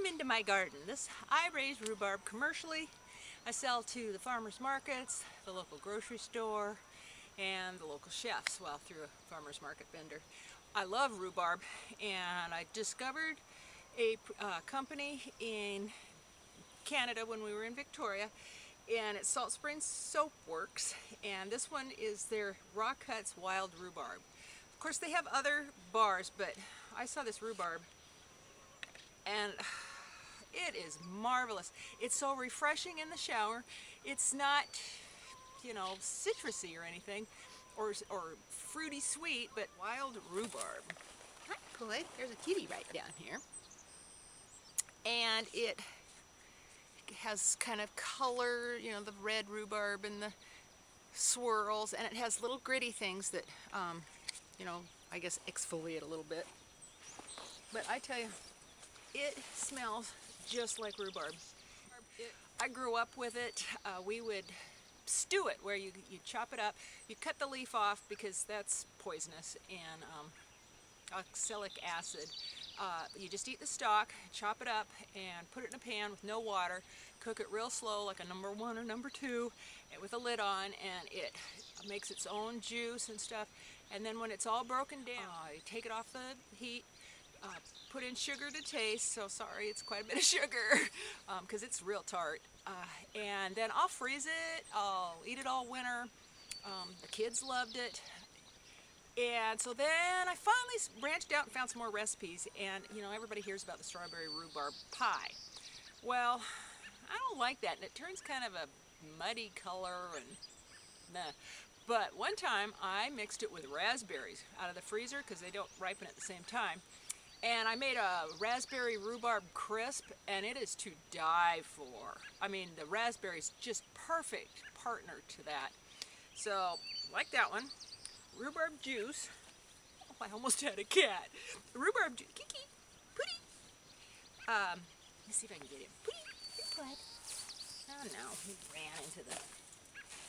Welcome into my garden. I raise rhubarb commercially. I sell to the farmers markets, the local grocery store, and the local chefs, well, through a farmers market vendor. I love rhubarb, and I discovered a company in Canada when we were in Victoria, and it's Salt Springs Soapworks, and this one is their Raw Cuts Wild Rhubarb. Of course, they have other bars, but I saw this rhubarb and it is marvelous. It's so refreshing in the shower. It's not, you know, citrusy or anything, or fruity sweet, but wild rhubarb. Hi, boy. There's a kitty right down here. And it has kind of color, you know, the red rhubarb and the swirls, and it has little gritty things that, you know, I guess exfoliate a little bit. But I tell you, it smells just like rhubarb. I grew up with it. We would stew it, where you chop it up, you cut the leaf off because that's poisonous, and oxalic acid. You just eat the stalk, chop it up, and put it in a pan with no water. Cook it real slow, like a number 1 or number 2, with a lid on, and it makes its own juice and stuff. And then when it's all broken down, you take it off the heat. Put in sugar to taste, so sorry, it's quite a bit of sugar because it's real tart. And then I'll freeze it, I'll eat it all winter. The kids loved it. And so then I finally branched out and found some more recipes, and you know, everybody hears about the strawberry rhubarb pie. Well, I don't like that, and it turns kind of a muddy color and meh. But one time I mixed it with raspberries out of the freezer because they don't ripen at the same time. And I made a raspberry rhubarb crisp, and it is to die for. I mean, the raspberry's just perfect partner to that. So, like that one, rhubarb juice. Oh, I almost had a cat. Rhubarb juice. Kiki, Pooty. Let's see if I can get him. Pooty, good. Oh no, he ran into the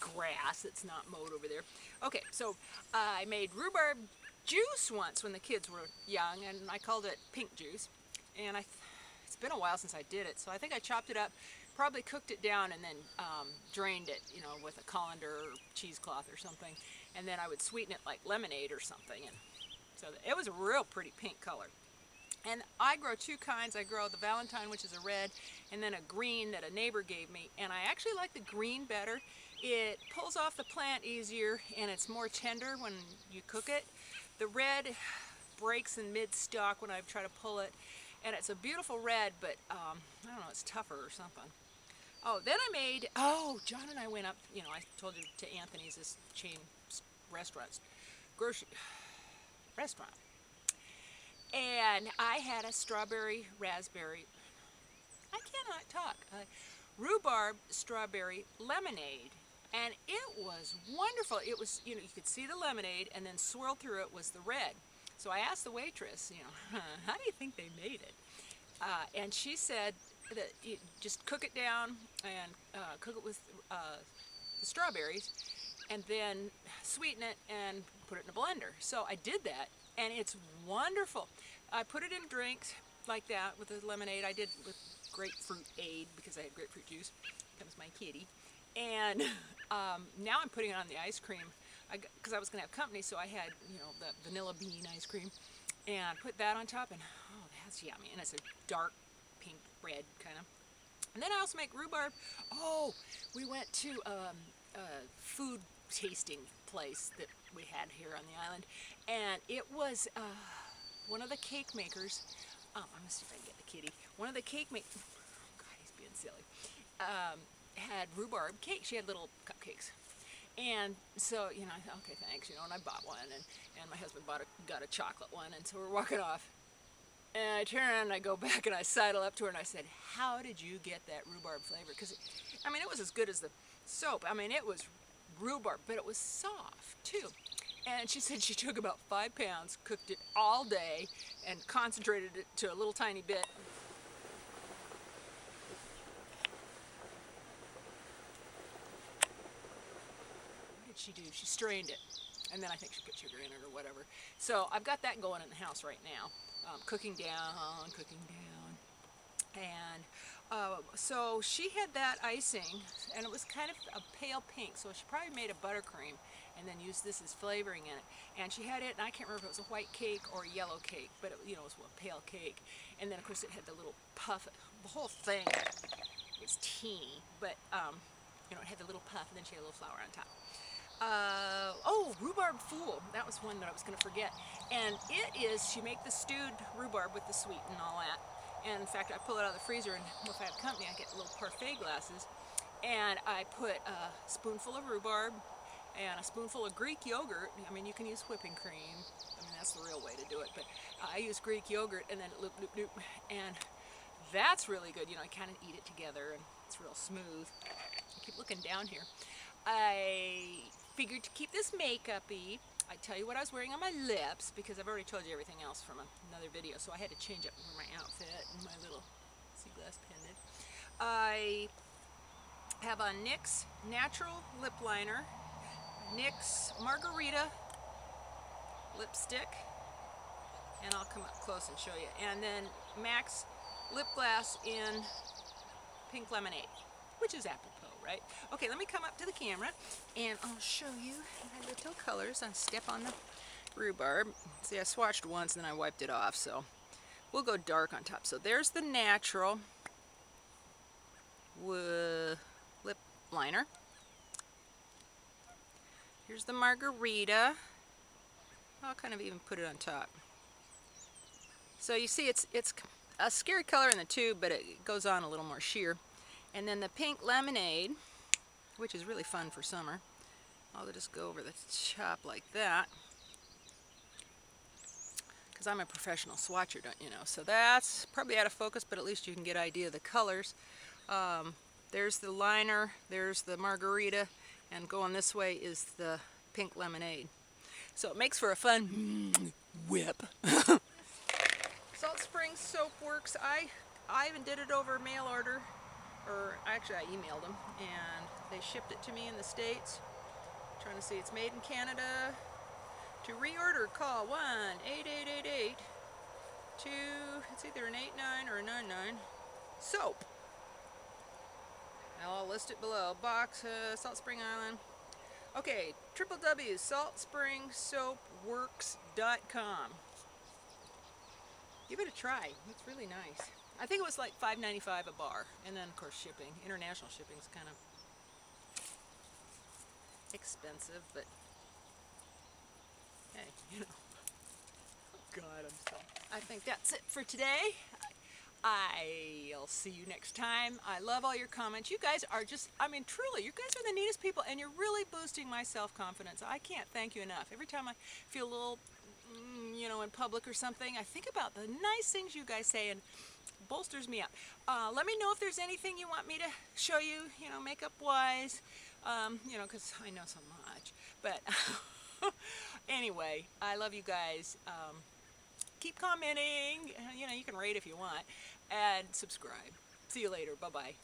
grass that's not mowed over there. Okay, so I made rhubarb juice once when the kids were young, and I called it pink juice, and it's been a while since I did it, so I think I chopped it up, probably cooked it down, and then drained it, you know, with a colander or cheesecloth or something, and then I would sweeten it like lemonade or something, and so it was a real pretty pink color. And I grow 2 kinds. I grow the Valentine, which is a red, and then a green that a neighbor gave me, and I actually like the green better. It pulls off the plant easier, and it's more tender when you cook it. The red breaks in mid-stalk when I try to pull it, and it's a beautiful red, but I don't know, it's tougher or something. Oh, then I made, John and I went up, you know, I told you, to Anthony's, this chain grocery restaurant. And I had a strawberry raspberry, I cannot talk, rhubarb strawberry lemonade. And it was wonderful. It was, you know, you could see the lemonade, and then swirled through it was the red. So I asked the waitress, you know, how do you think they made it? And she said that you just cook it down and cook it with the strawberries, and then sweeten it and put it in a blender. So I did that, and it's wonderful. I put it in drinks like that with the lemonade. I did with grapefruit aid because I had grapefruit juice. Comes my kitty. And now I'm putting it on the ice cream because I was going to have company, so I had, you know, the vanilla bean ice cream, and put that on top, and oh, that's yummy. And it's a dark pink red kind of. And then I also make rhubarb. Oh, we went to a food tasting place that we had here on the island, and it was one of the cake makers. I'm going to see if I can get the kitty. One of the cake makers. Oh, God, he's being silly. Had rhubarb cake. She had little cupcakes, and so, you know, I thought, okay, thanks, you know, and I bought one, and my husband got a chocolate one, and so we're walking off, and I turn around and I go back and I sidle up to her and I said, how did you get that rhubarb flavor? Because I mean, it was as good as the soap. I mean, it was rhubarb, but it was soft too. And she said she took about 5 pounds, cooked it all day, and concentrated it to a little tiny bit. She do? She strained it, and then I think she put sugar in it or whatever. So I've got that going in the house right now, cooking down, And so she had that icing, and it was kind of a pale pink, so she probably made a buttercream and then used this as flavoring in it. And she had it, and I can't remember if it was a white cake or a yellow cake, but it, you know, it was a pale cake. And then of course it had the little puff. The whole thing was teeny, but you know, it had the little puff, and then she had a little flower on top. Oh, rhubarb fool. That was one that I was going to forget. And it is, you make the stewed rhubarb with the sweet and all that. And in fact, I pull it out of the freezer, and if I have company, I get little parfait glasses. And I put a spoonful of rhubarb and a spoonful of Greek yogurt. I mean, you can use whipping cream. I mean, that's the real way to do it. But I use Greek yogurt, and then loop, loop, loop. And that's really good. You know, I kind of eat it together, and it's real smooth. I keep looking down here. I figured to keep this makeup-y, I tell you what I was wearing on my lips, because I've already told you everything else from another video, so I had to change up my outfit and my little sea glass pendant. I have a NYX Natural lip liner, NYX Margarita lipstick, and I'll come up close and show you, and then MAC's lip gloss in Pink Lemonade, which is apropos, right? Okay, let me come up to the camera and I'll show you my little colors. I step on the rhubarb. See, I swatched once and then I wiped it off, so we'll go dark on top. So there's the natural lip liner. Here's the margarita. I'll kind of even put it on top. So you see, it's a scary color in the tube, but it goes on a little more sheer. And then the pink lemonade, which is really fun for summer. I'll just go over the top like that, because I'm a professional swatcher, don't you know? So that's probably out of focus, but at least you can get an idea of the colors. There's the liner, there's the margarita, and going this way is the pink lemonade. So it makes for a fun whip. Salt Springs Soapworks. I even did it over mail order. Or actually I emailed them, and they shipped it to me in the States. Trying to see, it's made in Canada. To reorder, call 1-8888 to, it's either an 89 or a 99, soap. I'll list it below. Box, Salt Spring Island. Okay, www.saltspringssoapworks.com. Give it a try. It's really nice. I think it was like $5.95 a bar, and then of course shipping. International shipping is kind of expensive, but hey, you know. Oh God, I'm so. I think that's it for today. I'll see you next time. I love all your comments. You guys are just, I mean, truly, you guys are the neatest people, and you're really boosting my self-confidence. I can't thank you enough. Every time I feel a little, you know, in public or something, I think about the nice things you guys say, and bolsters me up. Let me know if there's anything you want me to show you, you know, makeup-wise, you know, because I know so much. But anyway, I love you guys. Keep commenting. You know, you can rate if you want, and subscribe. See you later. Bye-bye.